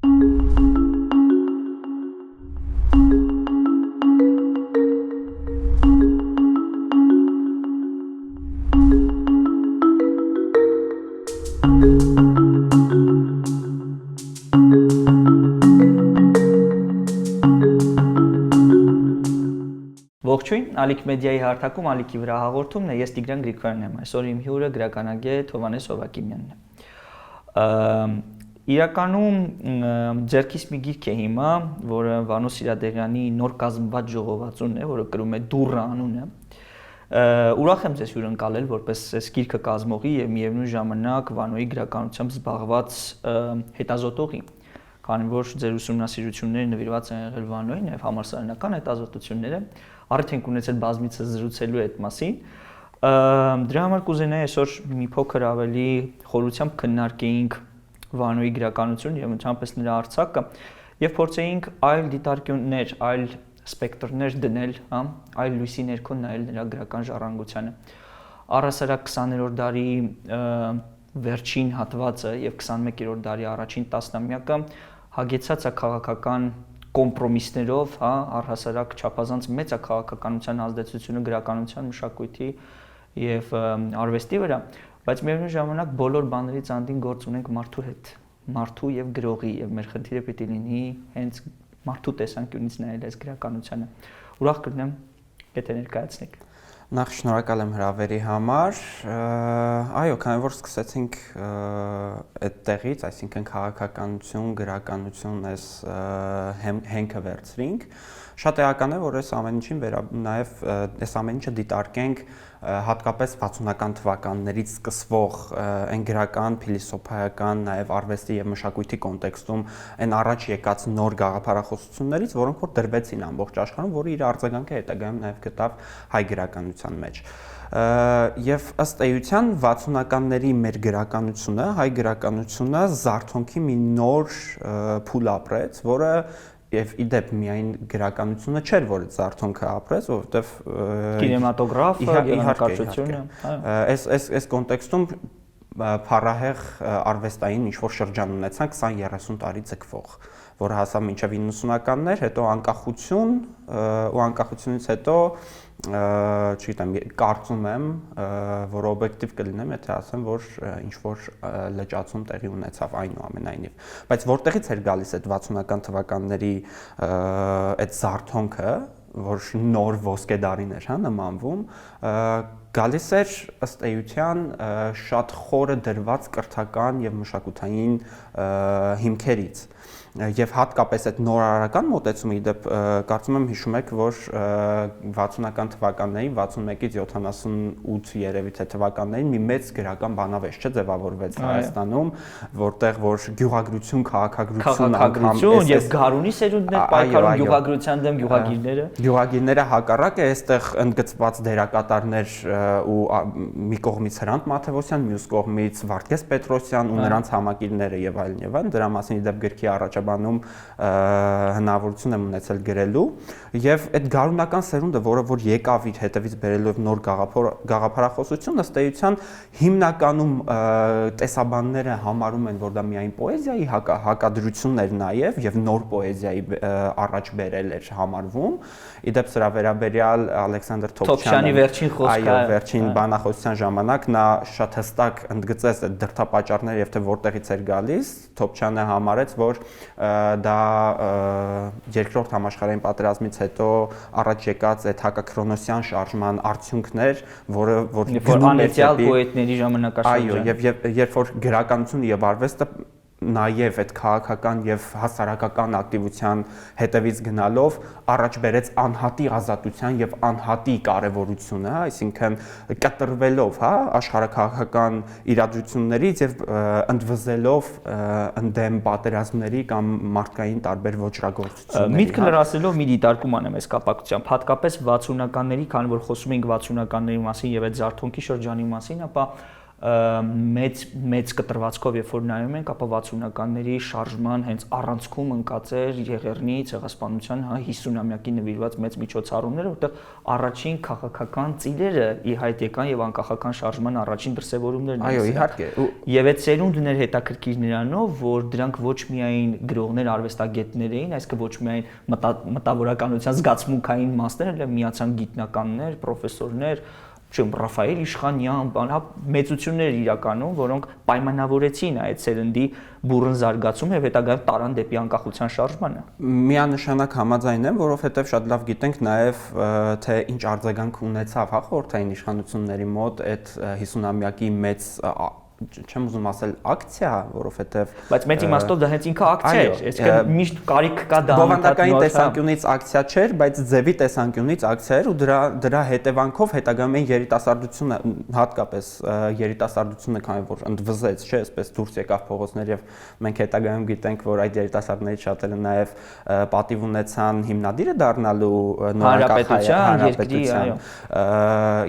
Ողջույն, Ալիք մեդիայի հարթակում Ալիքի վրա հաղորդումն է, ես Տիգրան Գրիգորյանն եմ, այսօր իմ հյուրը գրականագետ Հովհաննես Հովակիմյանն է։ Իրականում ձեռքիս մի գիրք է հիմա, որը Վանո Սիրադեղյանի նոր կազմված ժողովածուն է, որը կրում է «Դուռը» անունը։ Ուրախ եմ ձեզ հյուրընկալել որպես այս գիրքը կազմողի եւ միևնույն ժամանակ Վանոյի գրականությամբ զբաղված հետազոտողի, քանի որ ձեր ուսումնասիրությունները նվիրված են եղել Վանոյին եւ համալսարանական հետազոտությունները, առիթ ենք ունեցել բազմիցս զրուցելու այդ մասին։ Դրա համար կուզենայի այսօր մի փոքր ավելի խորությամբ քննարկեինք Վանոյի գրականություն եւ ընդհանրապես նրա արձակը եւ փորձեինք այլ դիտարկյուններ, այլ սպեկտրներ դնել, այլ լույսի ներքո նայել նրա գրական ժառանգությանը։ Առհասարակ 20-րդ դարի վերջին հատվածը եւ 21-րդ դարի առաջին տասնամյակը հագեցած է քաղաքական կոմպրոմիսներով, առհասարակ չափազանց մեծ է քաղաքականության ազդեցությունը գրականության, մշակույթի եւ արվեստի վրա, բայց միևնույն ժամանակ բոլոր բաներից անդին գործ ունենք մարդու հետ, մարդու եւ գրողի եւ մեր խնդիրը պիտի լինի հենց մարդու տեսանկյունից նայել այս գրականությանը։ Ուրախ կլինեմ, եթե ներկայացնեք։ Նախ շնորհակալ եմ հրավերի համար։ Այո, քանի որ սկսեցինք այդտեղից, այսինքն քաղաքականություն, գրականություն այս հենքը վերցրինք, շատ էական է, որ այս ամեն ինչին նաև այս ամեն ինչը դիտարկենք հատկապես 60-ական թվականներից սկսվող այն գրական, փիլիսոփայական, նաև արվեստի եւ մշակույթի կոնտեքստում այն առաջ եկած նոր գաղափարախոսություններից, որոնք որ դրվեցին ամբողջ աշխարհում, որը իր արձագանքը հետագայում նաև գտավ հայ գրականության մեջ։ Եվ ըստ էության 60-ականների մեր գրականությունը, հայ գրականությունը զարթոնքի մի նոր փուլ ապրեց, որը եւ իդեպ միայն գրականությունը չէր, որ զարթոնքը ապրեց, որովհետեւ կինեմատոգրաֆը, գեղանկարչությունը, այս կոնտեքստում փառահեղ արվեստային ինչ-որ շրջան ունեցան 20-30 տարի ձգվող, որը հասավ մինչև 90-ականներ, հետո անկախություն ու անկախությունից հետո չգիտեմ, կարծում եմ, որ օբյեկտիվ կլինեմ, եթե ասեմ, որ ինչ-որ լճացում տեղի ունեցավ այնուամենայնիվ, բայց որտեղից էր գալիս այդ 60-ական թվականների այդ զարթոնքը, որ նոր ոսկե դարին էր նմանվում, գալիս էր ըստ էության շատ խորը դրված կրթական եւ մշակութային հիմքերից եւ հատկապես այդ նորարարական մոտեցումը իդեպ կարծում եմ հիշում եք, որ 60-ական թվականներին 61-ից 78 երևի թե թվականներին մի մեծ գրական բանավեճ ձևավորվեց Հայաստանում, որտեղ որ գյուղագրություն, քաղաքագրություն եւ գարունի սերունդներ պայքարում գյուղագրության դեմ գյուղագիրները հակառակ է, այստեղ ընդգծված դերակատարներ ու մի կողմից Հրանտ Մաթեոսյան, մյուս կողմից Վարդգես Պետրոսյան ու նրանց համակիլները եւ այլն, դրա մասին իդեպ գրքի առաջաբանում հնարավորություն եմ ունեցել գրելու եւ այդ գարունական սերունդը, որը որ եկավ իր հետևից բերելով նոր գաղափարախոսություն, ըստ էության հիմնականում տեսաբանները համարում են, որ դա միայն պոեզիայի հակադրությունն էր նաեւ եւ նոր պոեզիայի առաջ բերել էր համարվում։ Իդեպ սրա վերաբերյալ Ալեքսանդր Թոփչյանի վերջին խոսքը, այո, վերջին բանախոսության ժամանակ նա շատ հստակ ընդգծեց այդ դրդապատճառները եւ թե որտեղից էր գալիս։ Թոփչյանը համարեց, որ դա երկրորդ համաշխարհային պատերազմից հետո առաջ եկած այդ հակաքրոնոսյան շարժման արդյունքներ, որը որ անեցյալ պոետների ժամանակաշրջան։ Այո, եւ երբ որ գրականությունը եւ արվեստը նաև այդ քաղաքական եւ հասարակական ակտիվության հետևից գնալով առաջ բերեց անհատի ազատության եւ անհատի կարեւորությունը, այսինքն կտրվելով, աշխարհակաղակական իրադրություններից եւ ընդվզելով ընդդեմ պատերազմների կամ մարդկային տարբեր ոճրագործությունների։ Միտքը լրացնելով մի դիտարկում անեմ այս կապակցությամբ, հատկապես 60-ականների, քանի որ խոսում ենք 60-ականների մասին եւ այդ զարթոնքի շրջանի մասին, ապա մեծ կտրվածքով երբ որ նայում ենք, ապա 60-ականների շարժման հենց առանցքում ընկած էր Եղեռնի ցեղասպանության 50-ամյակի նվիրված մեծ միջոցառումները, որտեղ առաջին քաղաքական ծիլերը ի հայտ եկան եւ անկախական շարժման առաջին դրսևորումներն Այո, իհարկե։ Եվ այդ սերունդն էր հետաքրքիր նրանով, որ դրանք ոչ միայն գրողներ, արվեստագետներ էին, այսինքն ոչ միայն մտավորականության զգացմունքային մասներ, այլ միացան գիտնականներ, պրոֆեսորներ, Ռաֆայել Իշխանյան, մեծություններ իրականում, որոնք պայմանավորեցին այդ սերնդի բուրըն զարգացումը եւ հետագայում տարան դեպի անկախության շարժմանը։ Միանշանակ համաձայն եմ, որովհետեւ շատ լավ գիտենք նաեւ թե ինչ արձագանք ունեցավ խորհրդային իշխանությունների մոտ այդ 50-ամյակի մեծ չեմ ուզում ասել ակցիա, որովհետև բայց մեծ իմաստով դա հենց ինքը ակցիա էր, այսինքն միշտ կարիք կա դա բովանդակային տեսանկյունից ակցիա չէր, բայց ձևի տեսանկյունից ակցիա էր ու դրա հետևանքով հետագայում երիտասարդությունը, հատկապես երիտասարդությունը, քանի որ ընդվզեց, չէ, այսպես դուրս եկավ փողոցներ եւ մենք հետագայում գիտենք, որ այդ երիտասարդներից շատերը նաեւ պատիվ ունեցան հիմնադիրը դառնալու հանրապետության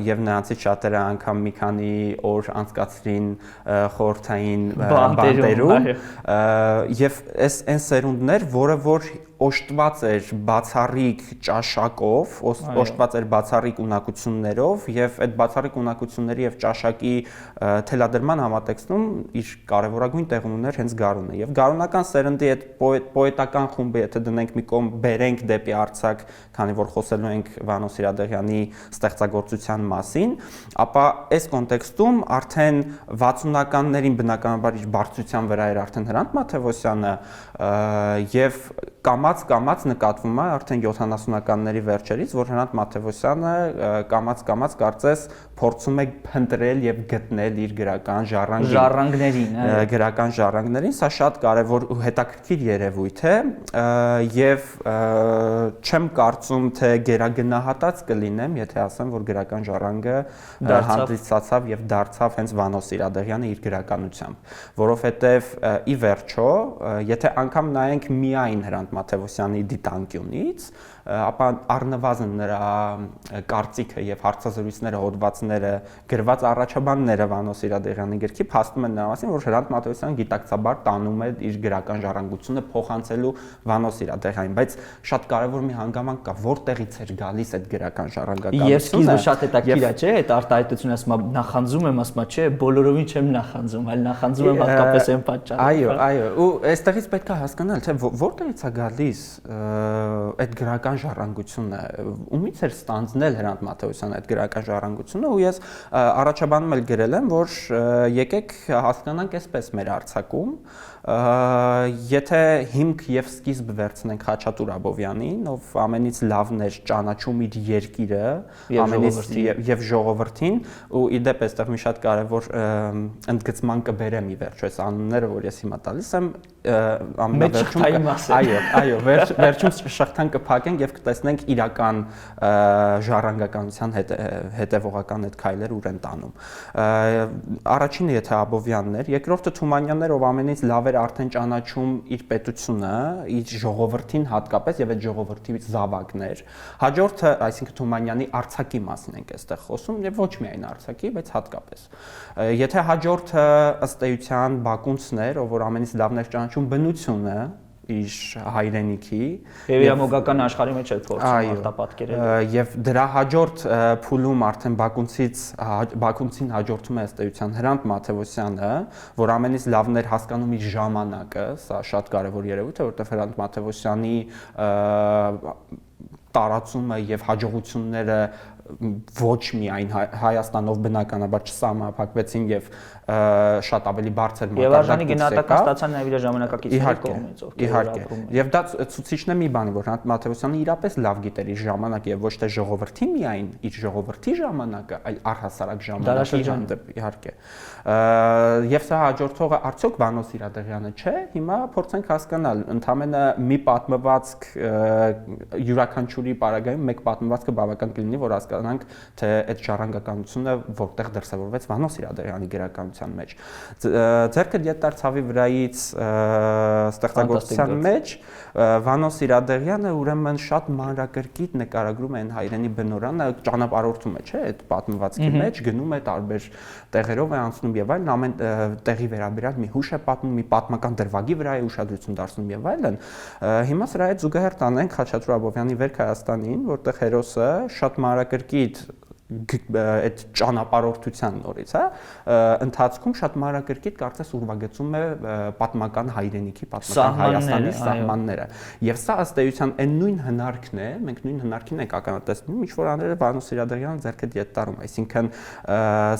եւ նրանցից շատերը անգամ մի քանի օր անցկացրին խորհրդային բանտերում եւ այն սերունդներ, որը որ օժտված էր բացառիկ ճաշակով, օժտված էր բացառիկ ունակություններով եւ այդ բացառիկ ունակությունների եւ ճաշակի թելադրման համատեքստում իր կարեւորագույն տեղում ուներ հենց Գարունը եւ գարունական սերնդի այդ պոետական խումբը, եթե դնենք մի կողմ բերենք դեպի Արցախ, քանի որ խոսելու ենք Վանո Սիրադեղյանի ստեղծագործության մասին, ապա այս կոնտեքստում արդեն 60-ականներին բնականաբար իր բարձրության վրա էր արդեն Հրանտ Մաթևոսյանը եւ կամաց նկատվում է արդեն 70-ականների վերջերից, որ Հրանտ Մաթևոսյանը կամաց կարծես փորձում է փնտրել եւ գտնել իր գրական ժառանգներին, սա շատ կարեւոր ու հետաքրքիր երևույթ է եւ չեմ կարծում թե գերագնահատած կլինեմ, եթե ասեմ, որ գրական ժառանգը հանդիսացավ եւ դարձավ հենց Վանո Սիրադեղյանը իր գրականությամբ, որովհետեւ ի վերջո, եթե անգամ նայենք միայն Հրանտ Մաթևոսյանի դիտանկյունից, ապա առնվազն նրա կարծիքը եւ հարցազրույցները, հոդվածները, գրված առաջաբանները Վանո Սիրադեղյանի գրքի փաստում են նրա մասին, որ Հրանտ Մաթևոսյանը գիտակցաբար տանում է իր գրական ժառանգությունը փոխանցելու Վանո Սիրադեղյանին, բայց շատ կարեւոր մի հանգամանք կա, որտեղից էր գալիս այդ գրական ժառանգականությունը։ Եվ սկիզբը շատ հետաքրքիր է, չէ՞, այդ արտահայտությունը ասում է նախանձում եմ, ասում է, չէ, բոլորովին չեմ նախանձում, այլ նախանձում եմ հատկապես այն պատճառով։ Այո, ու այստեղից պետք է հասկանալ, թե որտեղից է գալիս այդ գրական ժառանգությունը, ումից էր ստանձնել Հրանտ Մաթևոսյանը այդ գրական ժառանգությունը, ու ես առաջաբանում էլ գրել եմ, որ եկեք հասկանանք այսպես մեր արձակում, եթե հիմք եւ սկիզբ վերցնենք Խաչատուր Աբովյանին, ով ամենից լավն էր ճանաչում իր երկիրը, ամենից եւ ժողովրդին, ու իդեպ այստեղ մի շատ կարեւոր ընդգծման կբերեմ ի վերջո այս անունները, որ ես հիմա տալիս եմ, ամենավերջում այո, վերջում շղթան կփակենք եւ կտեսնենք իրական ժառանգականության հետեւողական այդ քայլերը ուր են տանում։ Առաջինը եթե Աբովյանն էր, երկրորդը Թումանյանն էր, ով ամենից լավ էր արդեն ճանաչում իր պետությունը, իր ժողովրդին հատկապես եւ այդ ժողովրդի զավակներ։ Հաջորդը, այսինքն Թումանյանի Արցակի մասին ենք այստեղ խոսում եւ ոչ միայն Արցակի, բայց հատկապես։ Եթե հաջորդը ըստ էության Բակունցն էր, ով որ ամենից լավն էր ճանաչում բնությունը, իր հայրենիքի եւ իրամոգական աշխարհի մեջ էլ փորձում արտապատկերել եւ դրա հաջորդ փուլում արդեն Բակունցին հաջորդում է ըստ էության Հրանտ Մաթևոսյանը, որ ամենից լավն էր հասկանում իր ժամանակը, սա շատ կարեւոր երևույթ է, որովհետեւ Հրանտ Մաթևոսյանի տարածումը եւ հաջողությունները ոչ միայն Հայաստանով բնականաբար չսահմանափակվեցին եւ շատ ավելի բարձր մակարդակով եւ արժանի գնահատական ստացան նաեւ իր ժամանակակիցների կողմից, իհարկե եւ դա ցուցիչն է մի բանի, որ Հրանտ Մաթևոսյանը իրապես լավ գիտեր իր ժամանակը եւ ոչ թե ժողովրդի միայն իր ժողովրդի ժամանակը, այլ առհասարակ ժամանակի հանդեպ, իհարկե։ Եվ սա հաջորդողը արդյոք Վանո Սիրադեղյանը չէ, հիմա փորձենք հասկանալ, ընդամենը մի պատմվածք յուրաքանչյուրի պարագայում մեկ պատմվածքը բավական կլինի, որ հասկանալի տանանք, թե այդ ժառանգականությունը որտեղ դրսևորվեց Վանո Սիրադեղյանի գրականության մեջ։ Ձեռքը ետար ցավի վրայից ստեղծագործության մեջ Վանո Սիրադեղյանը ուրեմն շատ մանրակրկիտ նկարագրում է այն հայրենի բնորանը, ճանապարհորդում է, չէ՞, այդ պատմվածքի մեջ, գնում է տարբեր տեղերով է անցնում եւ այլն, ամեն տեղի վերաբերյալ մի հուշ է պատմում, մի պատմական դրվագի վրա է ուշադրություն դարձնում եւ այլն։ Հիմա սրա հետ զուգահեռ տանենք Խաչատուր Աբովյանի Վեր Հայաստանին, որտեղ հերոսը շատ մանրակրկիտ այդ ճանապարհորդության նորից, հա, ընթացքում շատ մանրակրկիտ կարծես ուրվագծում է պատմական հայրենիքի, պատմական Հայաստանի սահմանները։ Եվ սա ըստ էության այն նույն հնարքն է, մենք նույն հնարքին ենք ականատեսնում, ինչ որ անել է Վանո Սիրադեղյանը ձեռքը դիետ տարում, այսինքն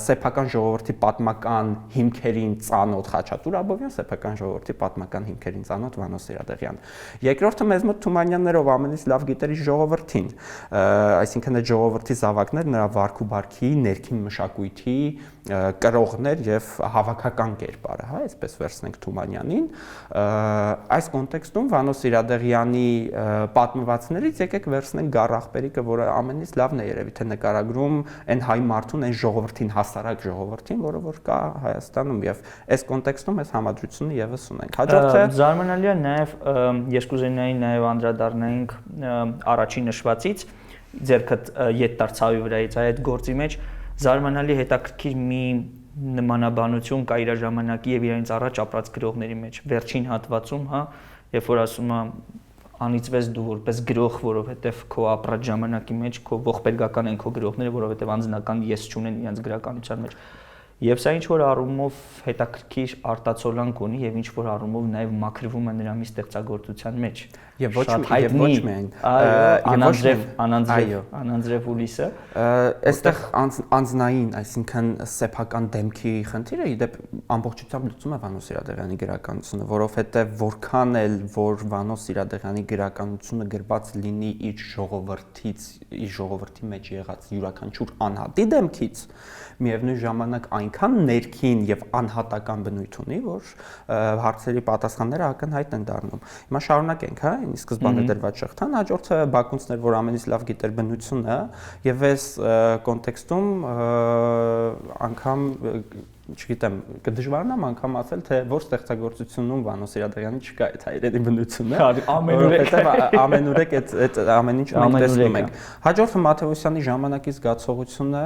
սեփական ժողովրդի պատմական հիմքերին ծանոթ Խաչատուր Աբովյան, սեփական ժողովրդի պատմական հիմքերին ծանոթ Վանո Սիրադեղյան։ Երկրորդը մեզ մոտ Թումանյաններով ամենից լավ գիտեր իր ժողովրդին, այսինքն այդ ժողովրդի զավակներ նրա վարք ու բարքի, ներքին մշակույթի կրողներ եւ հավաքական կերպարը, հա, այսպես վերցնենք Թումանյանին, այս կոնտեքստում Վանո Սիրադեղյանի պատմվածներից եկեք վերցնենք Գառախպերիկը, որը ամենից լավն է երևի թե նկարագրում այն հայ մարդուն, այն ժողովրդին, հասարակ ժողովրդին, որը որ կա Հայաստանում եւ այս կոնտեքստում այս համադրությունը եւս ունենք։ Հաջորդը զարմանալի է նաեւ ես կուզենայի նաեւ անդրադառնայինք առաջին նշվածից ձերքը ետ դարձավի վրայից այդ գործի մեջ զարմանալի հետաքրքիր մի նմանաբանություն կա իր ժամանակի եւ իրենց առաջ ապրած գրողների մեջ վերջին հատվածում, հա, երբ որ ասում է անիծվես դու որպես գրող, որովհետեւ քո ապրած ժամանակի մեջ քո ողբերգական են քո գրողները, որովհետեւ անձնական ես չունեն իրենց գրականության մեջ։ Եվ սա ինչ որ առումով հետաքրքիր արտացոլանք ունի եւ ինչ որ առումով նաեւ մաքրվում է նրա մի ստեղծագործության մեջ։ Եվ ոչ միայն Անանձրև Ուլիսը, այստեղ անձնային, այսինքն սեփական դեմքի խնդիրը իդեպ ամբողջությամբ լուծում է Վանո Սիրադեղյանի գրականությունը, որովհետեւ որքան էլ որ Վանո Սիրադեղյանի գրականությունը գրված լինի իր ժողովրդից, իր ժողովրդի մեջ եղած յուրաքանչյուր անհատի դեմքից, միևնույն ժամանակ այնքան ներքին եւ անհատական բնույթ ունի, որ հարցերի պատասխանները ակնհայտ են դառնում։ Հիմա շարունակենք, հա, ի սկզբանե դրված շղթան, հաջորդը Բակունցն էր, որ ամենից լավ գիտեր բնությունը, եւ այս կոնտեքստում անգամ չգիտեմ, կդժվարանամ անգամ ասել, թե որ ստեղծագործությունում Վանո Սիրադեղյանի չկա այդ հայրենի բնությունը, ամենուրեք այդ ամեն ինչ մենք տեսնում ենք։ Հաջորդը Մաթեոսյանի ժամանակի զգացողությունը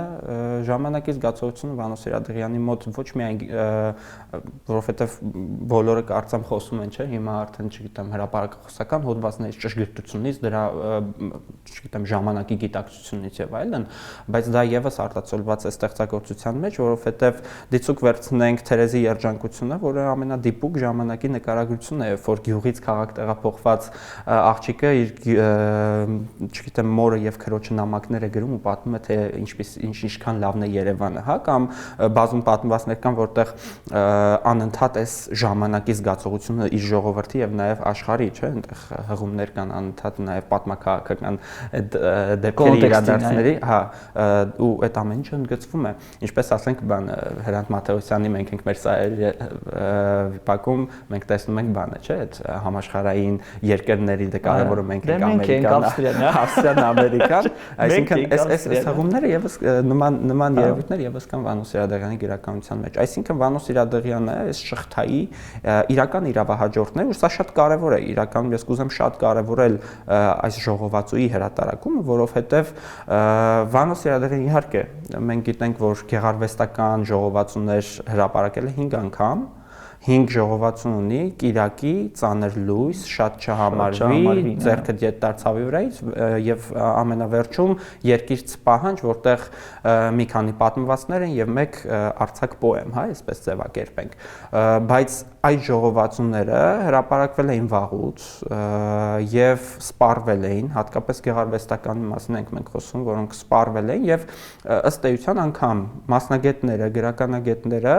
Վանո Սիրադեղյանի մոտ ոչ միայն որովհետև բոլորը կարծեմ խոսում են, չէ, հիմա արդեն չգիտեմ հրապարակախոսական հոդվածներից, ճշգրտությունից, դրա չգիտեմ ժամանակի գիտակցությունից եւ այլն, բայց դա եւս արտացոլված է ստեղծագործության մեջ, որովհետև դիցուկ վերցնենք Թերեզի երջանկությունը, որը ամենադիպուկ ժամանակի նկարագրությունն է, որ գյուղից քաղաք տեղափոխված աղջիկը իր չգիտեմ մորը եւ քրոջը նամակներ է գրում ու պատմում է թե ինչքան լավն է Երևանը, հա, կամ բազում պատմվածքներ կան, որտեղ անընդհատ այս ժամանակի զգացողությունը իր ժողովրդի եւ նաեւ աշխարհի, չէ, այնտեղ հղումներ կան անընդհատ նաեւ պատմական դեպքերի իրադարձների, հա, ու այդ ամեն ինչը ընդգծվում է, ինչպես ասենք բան Հրանտ Մաթեոսյանի մենք ենք մեր սայերի վիպակում մենք տեսնում ենք բանը, չէ, այդ համաշխարհային երկրների դե կարևորը մենք ենք Ամերիկան, Ավստրիան, Ամերիկան, այսինքն այս հղումները եւս նման երևույթներ եւս կան Վանո Սիրադեղյանի գրականության մեջ, այսինքն Վանո Սիրադեղյանը այս շղթայի իրական իրավահաջորդն է, ու սա շատ կարևոր է, իրականում ես կուզեմ շատ կարևորել այս ժողովածուի հրատարակումը, որովհետեւ Վանո Սիրադեղյանը իհարկե մենք գիտենք, որ գեղարվեստական ժողովածուներ հրապարակել է 5 անգամ, 5 ժողովածուն ունի, Կիրակի, ծանր լույս, շատ չհամարվի, ձեռքը դիետ դարձավի վրայից եւ ամենավերջում երկիրց պահանջ, որտեղ մի քանի պատմվածքներ են եւ մեկ արձակ պոեմ, հա, այսպես ձևակերպենք, բայց այդ ժողովածուները հրապարակվել էին վաղուց եւ սպառվել էին, հատկապես գեղարվեստական մասին ենք մենք խոսում, որոնք սպառվել են եւ ըստ էության անգամ մասնագետները, գրականագետները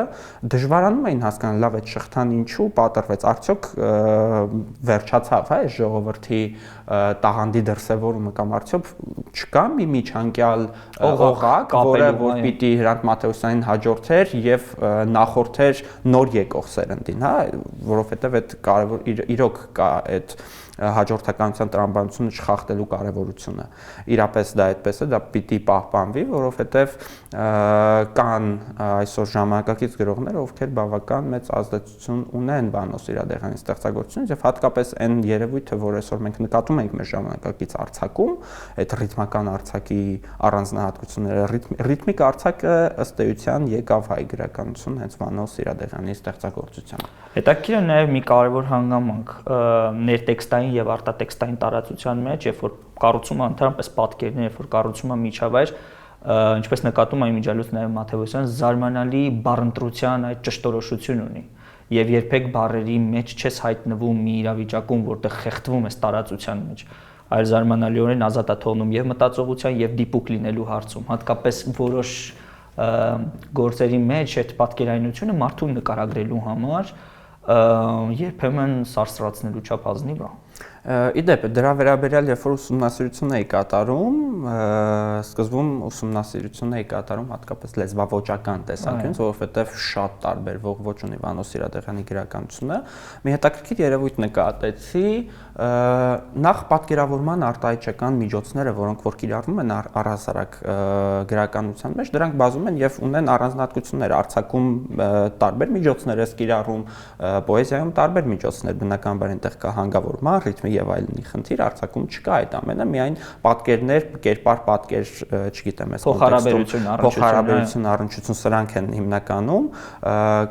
դժվարանում էին հասկանալ լավ այդ շղթան ինչու պատրվեց, արդյոք վերջացավ, հա, այս ժողովրդի տաղանդի դրսևորումը կամ արդյոք չկա մի միջանկյալ օղակ, որը որ պիտի Հրանտ Մաթեոսյանին հաջորդեր եւ նախորդեր նոր եկող սերնդին, հա, որովհետև այդ կարևոր իրոք կա այդ հաջորդականության տրամաբանությունը չխախտելու կարևորությունը։ Իրապես դա այդպես է, դա պիտի պահպանվի, որովհետև կան այսօր ժամանակակից գրողներ, ովքեր բավական մեծ ազդեցություն ունեն Վանո Սիրադեղյանի ստեղծագործությունից եւ հատկապես այն երևույթը, որ այսօր մենք նկատում ենք մեր ժամանակակից արձակում, այդ ռիթմական արձակի առանձնահատկությունները, ռիթմիկ արձակը ըստ էության եկավ հայ գրականություն հենց Վանո Սիրադեղյանի ստեղծագործությամբ։ Հետաքրքիր է նաև մի կարևոր հանգամանք ներտեքստային եւ արտատեքստային տարածության մեջ, երբ որ կառուցում է ընդհանրապես պատկերներ, երբ որ կառուցում է միջավայր, ինչպես նկատում է իմիջիալուց նաև Մաթեոսյան, զարմանալի բառընտրության այդ ճշտորոշություն ունի եւ երբեք բառերի մեջ չես հայտնվում մի իրավիճակում, որտեղ խեղդվում ես տարածության մեջ, այլ զարմանալիորեն ազատ է թողնում եւ մտածողության եւ դիպուկ լինելու հարցում, հատկապես որոշ գործերի մեջ այդ պատկերայնությունը մարդուն նկարագրելու համար երբեմն սարսռացնելու չափ ազնիվ է։ Իդեպ դրա վերաբերյալ երբ որ ուսումնասիրություն էի կատարում, սկզբում ուսումնասիրություն էի կատարում հատկապես լեզվաոճական տեսանկյունից, որովհետև շատ տարբերվող ոճ ունի Վանո Սիրադեղյանի գրականությունը, մի հետաքրքիր երևույթ նկատեցի, նախ պատկերավորման արտահայտչական միջոցները, որոնք որ կիրառվում են առհասարակ գրականության մեջ, դրանք բազում են եւ ունեն առանձնահատկություններ, արձակում տարբեր միջոցներ ես կիրառում, պոեզիայում տարբեր միջոցներ, բնականաբար այնտեղ կա հանգավորման, ռիթմի եւ այլնի խնդիր, արձակում չկա այդ ամենը, միայն պատկերներ, կերպար պատկեր, չգիտեմ, այս փոխհարաբերություն, առնչություն, սրանք են հիմնականում,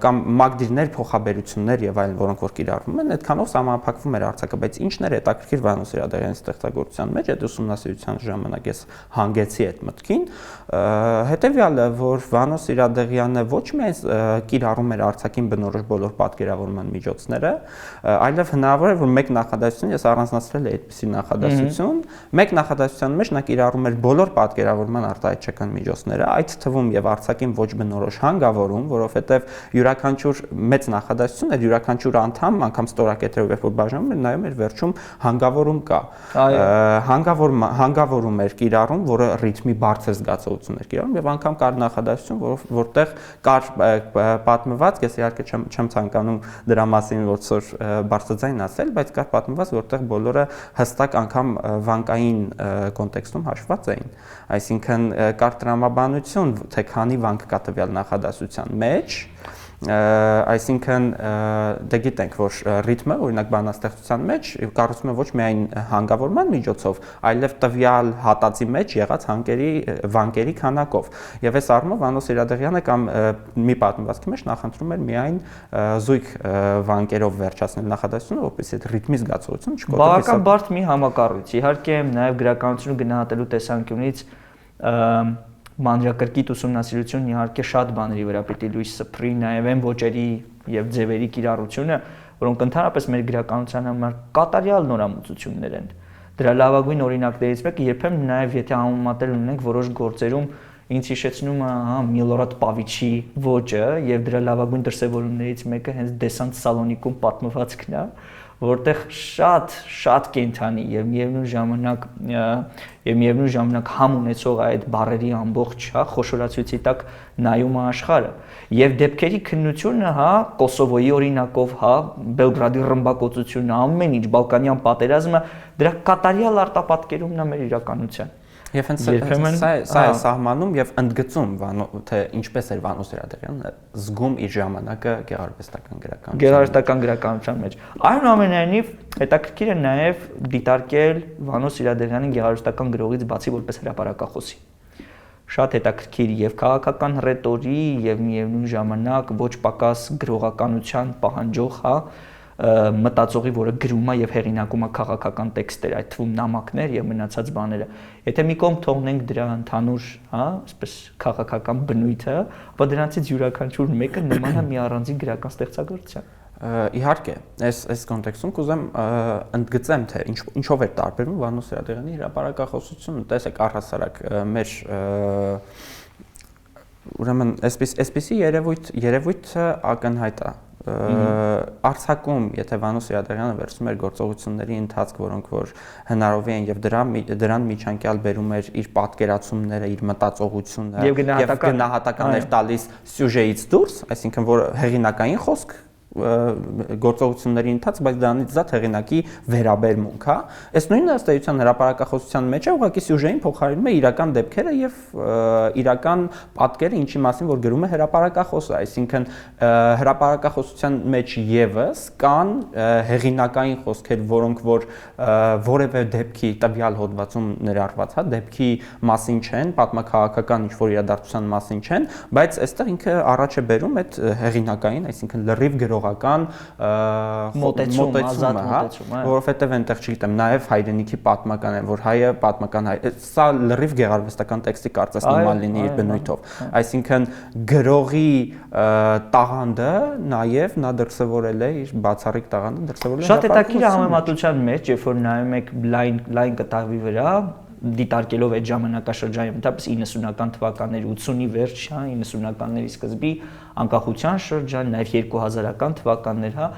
կամ մագդիրներ, փոխաբերություններ եւ այլն, որոնք որ կիրառվում են, այդքանով սահմանափակվում էր արձակը, բայց ինչն էր հետաքրքիր Վանո Սիրադեղյանի ստեղծագործության մեջ, այդ ուսումնասիրության ժամանակ ես հանգեցի այդ մտքին, հետեւյալը, որ Վանո Սիրադեղյանը ոչ միայն կիրառում էր արձակին բնորոշ բոլոր պատկերավորման միջոցները, այլև հնարավոր է, որ մեկ նախադասություն ես առանձնացրել է այդպիսի նախադասություն, մեկ նախադասության մեջ նա կիրառում էր բոլոր պատկերավորման արտահայտչական միջոցները, այդ թվում եւ արձակին ոչ բնորոշ հանգավորում, որովհետեւ յուրաքանչյուր մեծ նախադասություն էր, յուրաքանչյուր անդամ, անգամ ստորակետրով երբ որ բաժանում էր, նայում էր վերջում հանգավորում կա։ Հանգավորում էր կիրառում, որը ռիթմի բարձր զգացողություն էր կիրառում եւ անգամ կար նախադասություն, որտեղ կար պատմված, ես իհարկե չեմ ցանկանում դրա մասին որսոր բարձրաձայն ասել, բայց կար պատմված, որտեղ բոլորը հստակ անգամ վանկային կոնտեքստում հաշված էին, այսինքն կար տրամաբանություն, թե քանի վանք կա տվյալ նախադասության մեջ, այսինքն դե գիտենք, որ ռիթմը, օրինակ բանաստեղծության մեջ կառուցվում է ոչ միայն հանգավորման միջոցով, այլև տվյալ հատածի մեջ եղած վանկերի քանակով։ Եվ այս առումով Վանո Սիրադեղյանը կամ մի պատմվածքի մեջ նախընտրում էր միայն զույգ վանկերով վերջացնել նախադասությունը, որպեսզի այդ ռիթմի զգացողությունը չկոտրվի։ Բավական բարդ մի համակառույց։ Իհարկե, նաև գրականությունը գնահատելու տեսանկյունից մանրակրկիտ ուսումնասիրությունն իհարկե շատ բաների վրա պիտի լույս սփռի, նաև այն ոճերի եւ ձևերի կիրառությունը, որոնք ընդհանրապես մեր գրականության համար կատարյալ նորամուծություններ են։ Դրա լավագույն օրինակներից մեկը երբեմն նաև եթե համեմատել ունենք որոշ գործերում ինձ հիշեցնում է Միլորադ Պավիչի ոճը եւ դրա լավագույն դրսեւորումներից մեկը հենց Դեսանտ Սալոնիկում պատմվածքն է, որտեղ շատ կենթանի եւ միևնույն ժամանակ համ ունեցող այդ բառերի ամբողջ խոշորացույցի տակ նայում է աշխարհը եւ դեպքերի քննությունը, Կոսովոյի օրինակով, Բելգրադի ռմբակոծությունը, ամեն ինչ, Բալկանյան պատերազմը, դրա կատարյալ արտապատկերումն է մեր իրականության։ Եվ հենց սա է սահմանում եւ ընդգծում թե ինչպես էր Վանո Սիրադեղյանը զգում իր ժամանակը գեղարվեստական գրականության մեջ։ Այնուամենայնիվ հետաքրքիր է նաեւ դիտարկել Վանո Սիրադեղյանի գեղարվեստական գրողից բացի որպես հրապարակախոսի։ Շատ հետաքրքիր եւ քաղաքական ռետորի եւ միևնույն ժամանակ ոչ պակաս գրողականության պահանջող, մտածողի, որը գրում է եւ հեղինակում է քաղաքական տեքստեր, այդ թվում նամակներ եւ մնացած բաները։ Եթե մի կողմ թողնենք դրա ընդհանուր, այսպես քաղաքական բնույթը, ապա դրանցից յուրաքանչյուր մեկը նման է մի առանձին գրական ստեղծագործության։ Իհարկե, այս կոնտեքստում կուզեմ ընդգծեմ, թե ինչով էր տարբերվում Վանո Սիրադեղյանի հրապարակախոսությունը, տեսեք առհասարակ մեր ուրեմն այսպիսի երևույթը ակնհայտ է։ Արձակում, եթե Վանո Սիրադեղյանը վերցնում էր գործողությունների ընթացք, որոնք որ հնարավոր են եւ դրան միջանկյալ բերում էր իր պատկերացումները, իր մտածողությունը եւ գնահատական էր տալիս սյուժեից դուրս, այսինքն որ հեղինակային խոսք գործողությունների ընթաց, բայց դրանից զատ հեղինակի վերաբերմունք, հա։ Այս նույնը ըստ էության հրապարակախոսության մեջ է, ուղղակի սյուժեին փոխարինում է իրական դեպքերը եւ իրական պատկերը, ինչի մասին որ գրում է հրապարակախոսը, այսինքն հրապարակախոսության մեջ եւս կան հեղինակային խոսքեր, որոնք որ որևէ դեպքի տվյալ հոդվածում ներառված, հա, դեպքի մասին չեն, պատմաքաղաքական ինչ-որ իրադարձության մասին չեն, բայց այստեղ ինքը առաջ է բերում այդ հեղինակային, այսինքն լրիվ գրողական մոտեցումը, հա, որովհետև այնտեղ չգիտեմ, նաև հայրենիքի պատմական է, որ հայը պատմական հայ, սա լրիվ գեղարվեստական տեքստի կարծես նման լինի իր բնույթով, այսինքն գրողի տաղանդը նաև նա դրսևորել է իր բացառիկ տաղանդը դրսևորել է շատ հետաքրքիր է համեմատության մեջ, երբ որ նայում եք լայն կտավի վրա դիտարկելով այդ ժամանակաշրջանը, ընդհանրապես 90-ական թվականների 80-ի վերջ, հա, 90-ականների սկզբի անկախության շրջան, նաև 2000-ական թվականներ, հա,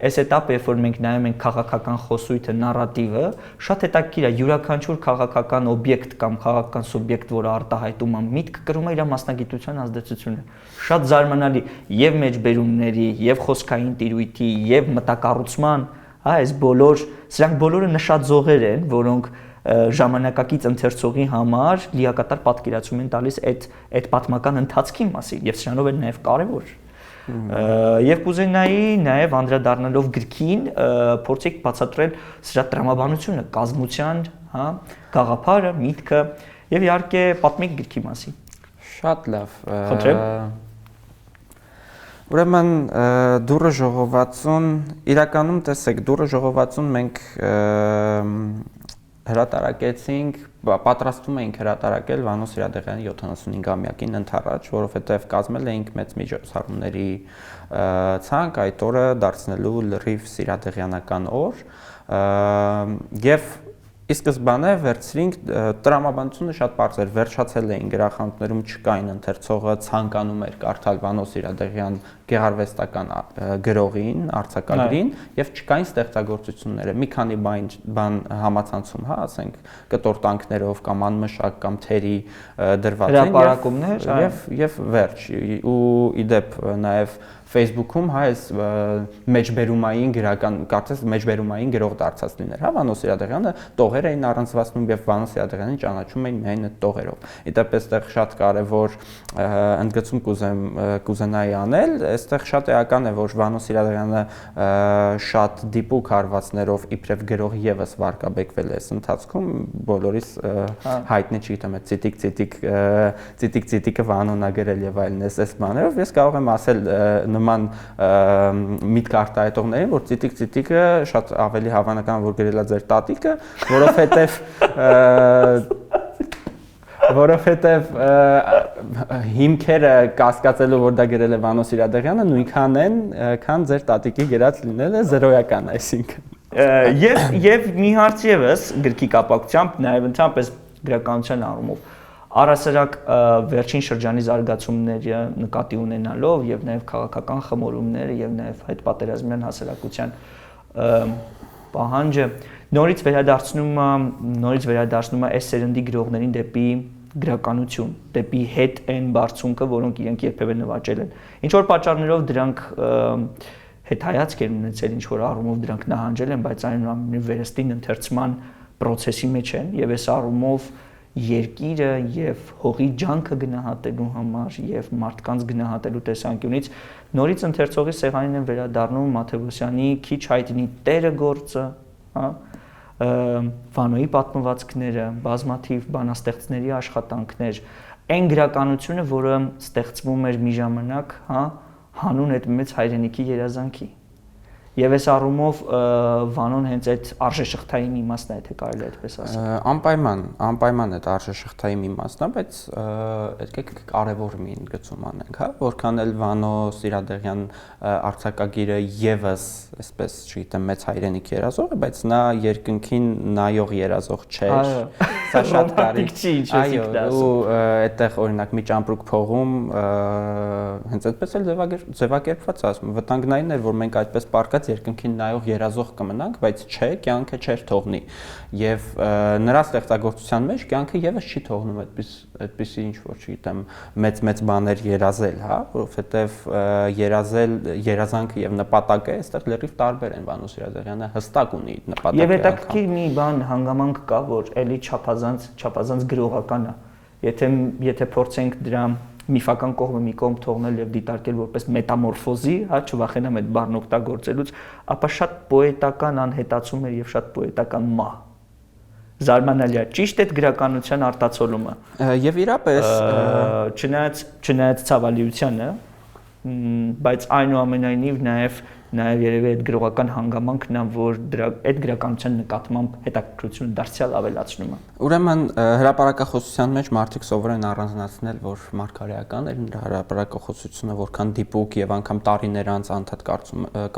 այս этаպը, երբ որ մենք նայում ենք քաղաքական խոսույթը, նարատիվը, շատ հետաքրքիր է, յուրաքանչյուր քաղաքական օբյեկտ կամ քաղաքական սուբյեկտ, որը արտահայտում է միտք, կրում է իր մասնագիտության ազդեցությունը։ Շատ զարմանալի եւ մեջբերումների, եւ խոսքային տիրույթի, եւ մտակառուցման, հա, այս բոլոր, սրանք բոլորը նշած զողեր են, որոնք ժամանակակից ընթերցողի համար լիակատար պատկերացում են տալիս այդ պատմական ընթացքի մասին եւ սրանով էլ նաեւ կարեւոր եւ կուզենայի նաեւ անդրադառնալով գրքին փորձեք բացատրել սրա տրամաբանությունը, կազմության, հա, գաղափարը, միտքը եւ իհարկե պատմեք գրքի մասին։ Շատ լավ։ Խնդրեմ։ Ուրեմն դուրը ժողովածուն, իրականում տեսեք, դուրը ժողովածուն մենք հրատարակեցինք, պատրաստում էինք հրատարակել Վանո Սիրադեղյանի 75-ամյակին ընդառաջ, որովհետև կազմել էինք մեծ միջոցառումների ցանկ այդ օրը դարձնելու լրիվ սիրադեղյանական օր եւ ի սկզբանե վերցրինք տրամաբանությունը շատ բարձր էր, վերջացել էին գրախանութներում չկային ընթերցողը ցանկանում էր կարդալ Վանո Սիրադեղյան գեղարվեստական գրողին, արձակագրին եւ չկային ստեղծագործությունները։ Մի քանի բան համացանցում, հա, ասենք կտորտանքներով կամ անմշակ կամ թերի դրված են հրապարակումներ եւ վերջ ու իդեպ նաեւ Facebook-ում հա այս մեջբերումային գրական կարծես մեջբերումային գրող դարձած լիներ, հա Վանո Սիրադեղյանը տողեր էին առանձնացնում եւ Վանո Սիրադեղյանին ճանաչում էին միայն այդ տողերով։ Իդեպ այստեղ շատ կարեւոր ընդգծում կուզենայի անել, այստեղ շատ էական է, որ Վանո Սիրադեղյանը շատ դիպուկ հարվածներով իբրև գրող եւս վարկաբեկվել է այս ընթացքում, բոլորիս հայտնի չգիտեմ, այդ ցիտիկը Վանոն ա գրել եւ այլն, այս բաներով ես կարող եմ ասել նման միտք արտահայտողներին, որ ցիտիկը շատ ավելի հավանական որ գրելա ձեր տատիկը, որովհետև հիմքերը կասկածելու որ դա գրել է Վանո Սիրադեղյանը նույնքան են, քան ձեր տատիկի գրած լինելը զրոյական, այսինքն։ Եվ մի հարց եւս գրքի կապակցությամբ նաեւ ընդհանրապես գրականության առումով առասարակ վերջին շրջանի զարգացումները նկատի ունենալով եւ նաեւ քաղաքական խմորումները եւ նաեւ հետպատերազմյան հասարակության պահանջը նորից վերադարձնում է այս սերնդի գրողներին դեպի գրականություն, դեպի հետ այն բարձունքը, որոնք իրենք երբևէ նվաճել են։ Ինչ որ պատճառներով դրանք հետայացք են ունեցել, ինչ որ առումով դրանք նահանջել են, բայց այնուամենայնիվ վերստին ընթերցման process-ի մեջ են եւ այս առումով երկիրը եւ հողի ջանքը գնահատելու համար եւ մարդկանց գնահատելու տեսանկյունից նորից ընթերցողի սեղանին են վերադառնում Մաթեոսյանի քիչ հայտնի Տերը գործը, հա, Վանոյի պատմվածքները, բազմաթիվ բանաստեղծների աշխատանքներ, այն գրականությունը, որը ստեղծվում էր մի ժամանակ, հա, հանուն այդ մեծ հայրենիքի երազանքի։ Եվ այս առումով Վանոն հենց այդ արժեշղթային իմաստն է, եթե կարելի է այդպես ասել։ Անպայման այդ արժեշղթային իմաստն է, բայց եկեք կարևոր մի ընդգծում անենք, հա, որքան էլ Վանո Սիրադեղյան արձակագիրը եւս, այսպես, չգիտեմ, մեծ հայրենիք երազող է, բայց նա երկնքին նայող երազող չէր։ Սա շատ կարի։ Ռոմանտիկ չի, ինչ ես ինքն ասում։ Ու այդտեղ օրինակ մի ճամպրուկ փողում հենց այդպես էլ ձևակերպված ասում, վտանգնային էր, որ մենք այդպես պարկած երկնքին նայող երազող կմնանք, բայց չէ, կյանքը չէր թողնի։ Եվ նրա ստեղծագործության մեջ կյանքը եւս չի թողնում այդպիսի ինչ որ չգիտեմ մեծ բաներ երազել, հա, որովհետեւ երազանքը եւ նպատակը այստեղ լրիվ տարբեր են։ Վանո Սիրադեղյանը հստակ ունի նպատակը։ Եվ հետաքրքիր մի բան հանգամանք կա, որ էլի չափազանց գրողական է։ Եթե փորձենք դրա միֆական կողմը մի կողմ թողնել եւ դիտարկել որպես մետամորֆոզի, հա, չվախենամ այդ բառն օգտագործելուց, ապա շատ պոետական անհետացում է եւ շատ պոետական մահ։ Զարմանալի է, ճիշտ այդ գրականության արտացոլումը։ Եվ իրապես չնայած ցավալիությանը, բայց այնուամենայնիվ նաև երևի այդ գրողական հանգամանքն է, որ այդ գրականության նկատմամբ հետաքրքրությունը դարձյալ ավելացնում է։ Ուրեմն հրապարակախոսության մեջ մարդիկ սովոր են առանձնացնել, որ մարգարեական էր նրա հրապարակախոսությունը, որքան դիպուկ եւ անգամ տարիներ անց անդադ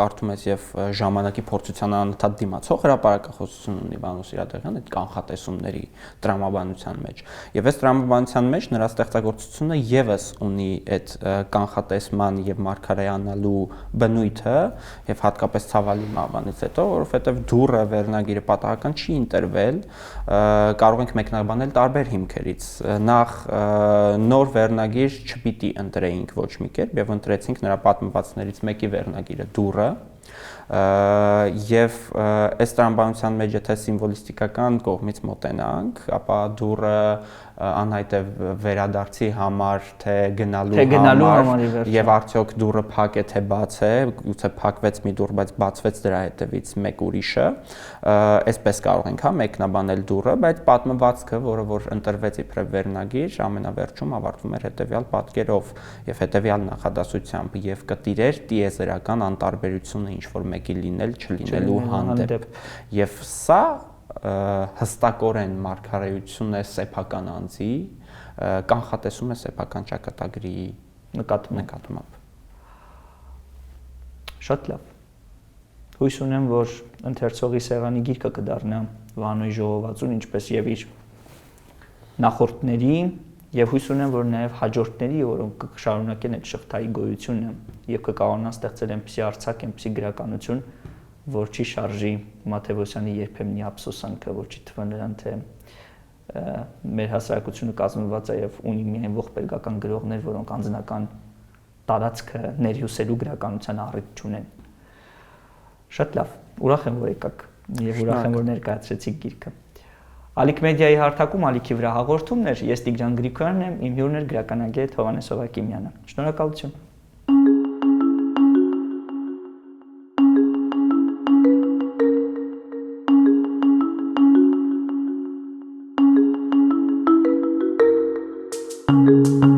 կարդում ես եւ ժամանակի փորձության անդադ դիմացող հրապարակախոսություն ունի Վանո Սիրադեղյանը այդ կանխատեսումների տրամաբանության մեջ։ Եվ այս տրամաբանության մեջ նրա ստեղծագործությունը եւս ունի այդ կանխատեսման եւ մարգարեանալու բնույթը եւ հատկապես ցավալի մահվանից հետո, որովհետեւ դուրը վերնագիրը պատահական չի ընտրվել, կարող ենք մեկնաբանել տարբեր հիմքերից։ Նախ նոր վերնագիր չպիտի ընտրեինք ոչ մի կերպ եւ ընտրեցինք նրա պատմվածներից մեկի վերնագիրը դուրը եւ այս տրամաբանության մեջ եթե սիմվոլիստիկական կողմից մոտենանք, ապա դուրը անհայտ է վերադարձի համար, թե գնալու համար եւ արդյոք դուրը փակ է թե բաց է, գուցե փակվեց մի դուռ, բայց բացվեց դրա հետևից մեկ ուրիշը, այսպես կարող ենք հա մեկնաբանել դուրը, բայց պատմվածքը, որը որ ընտրվեց իբրև վերնագիր, ամենավերջում ավարտվում էր հետեւյալ պատկերով եւ հետեւյալ նախադասությամբ եւ կտիրեր տիեզերական անտարբերությունը ինչ որ մեկի լինել չլինելու հանդեպ եւ սա հստակորեն մարգարեություն է սեփական անձի, կանխատեսում է սեփական ճակատագրի նկատմամբ։ Շատ լավ։ Հույս ունեմ, որ ընթերցողի սեղանի գիրքը կդառնա Վանոյի ժողովածուն, ինչպես եւ իր նախորդների, եւ հույս ունեմ, որ նաեւ հաջորդների, որոնք կշարունակեն այդ շղթայի գոյությունը եւ կկարողանան ստեղծել այնպիսի արձակ, այնպիսի գրականություն, որ չի շարժի Մաթեոսյանի երբեմնի ափսոսանքը, որ չի թվա նրան, թե մեր հասարակությունը կազմված է եւ ունի միայն ողբերգական գրողներ, որոնք անձնական տարածքը ներհյուսելու գրականության առիթ չունեն։ Շատ լավ, ուրախ եմ, որ եկաք եւ ուրախ եմ, որ ներկայացրեցիք գիրքը։ Ալիք մեդիայի հարթակում Ալիքի վրա հաղորդումներ, ես Տիգրան Գրիգորյանն եմ, իմ հյուրն էր գրականագետ Հովհաննես Հովակիմյանը։ Շնորհակալություն։ Thank you.